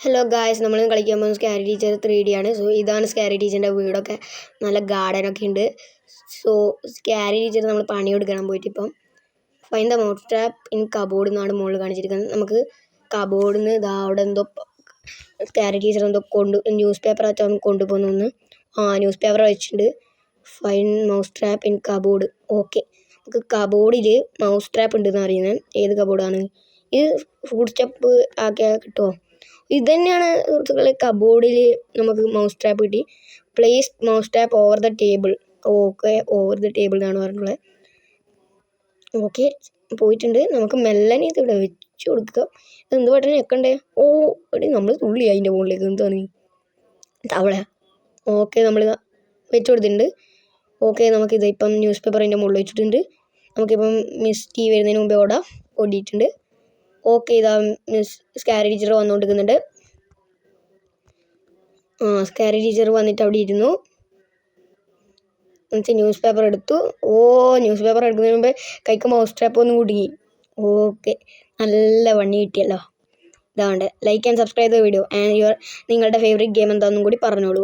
Hello guys, നമ്മൾ കളിക്കാൻ പോകുന്ന സ്കാരി ടീച്ചർ 3D ആണ്. സോ ഇതാണ് സ്കാരി ടീച്ചറിൻ്റെ വീടൊക്കെ, നല്ല ഗാർഡനൊക്കെ ഉണ്ട്. സോ സ്കാരി ടീച്ചർ നമ്മൾ പണിയെടുക്കണം പോയിട്ട്. ഇപ്പം find the mouse trap in cupboard എന്നാണ് മുകളിൽ കാണിച്ചിരിക്കുന്നത്. നമുക്ക് കബോർഡിൽ നിന്ന് ഇതാ അവിടെ എന്തോ സ്കാരി ടീച്ചർ എന്തോ ന്യൂസ് പേപ്പർ വെച്ചാൽ കൊണ്ടുപോകുന്നു. ന്യൂസ് പേപ്പർ വെച്ചിട്ടുണ്ട്. Find mouse trap in cupboard. Okay, നമുക്ക് കബോർഡിൽ മൗസ് ട്രാപ്പ് ഉണ്ടെന്ന് അറിയുന്നത്. ഏത് കബോർഡാണ് ഇത്? ഫുഡ് സ്റ്റെപ്പ് ആക്കിയാൽ കിട്ടുമോ? ഇത് തന്നെയാണ് സുഹൃത്തുക്കളെ, കബോർഡിൽ നമുക്ക് മൗസ് ട്രാപ്പ് കിട്ടി. Place mouse trap over the table. Okay, over the table എന്നാണ് പറഞ്ഞിട്ടുള്ളത്. ഓക്കെ, പോയിട്ടുണ്ട്. നമുക്ക് മെല്ലനെ ഇത് ഇവിടെ വെച്ച് കൊടുക്കുക. എന്ത് പെട്ടെന്ന് ഞെക്കണ്ടേ? എടി നമ്മൾ തുള്ളി അതിൻ്റെ മുകളിലേക്ക് എന്താണ് തവള. ഓക്കെ, നമ്മൾ വെച്ച് കൊടുത്തിട്ടുണ്ട്. ഓക്കെ, നമുക്കിത് ഇപ്പം ന്യൂസ് പേപ്പർ അതിൻ്റെ മുകളിൽ വെച്ചിട്ടുണ്ട്. നമുക്കിപ്പം മിസ് ടി വരുന്നതിന് മുമ്പേ ഓടിയിട്ടുണ്ട്. ഓക്കെ, ഇതാ സ്കാരി ടീച്ചർ വന്നുകൊണ്ടിരിക്കുന്നുണ്ട്. സ്കാരി ടീച്ചർ വന്നിട്ട് അവിടെ ഇരുന്നു. എന്നിട്ട് ന്യൂസ് പേപ്പർ എടുത്തു. ന്യൂസ് പേപ്പർ എടുക്കുന്നതിന് മുമ്പേ കൈക്ക് മൗസ് ട്രാപ്പ് ഒന്ന് കുടുങ്ങി. ഓക്കെ, നല്ല പണി കിട്ടിയല്ലോ. ഇതാണ്ട് like and subscribe the video. നിങ്ങളുടെ ഫേവറേറ്റ് ഗെയിം എന്താണെന്നും കൂടി പറഞ്ഞോളൂ.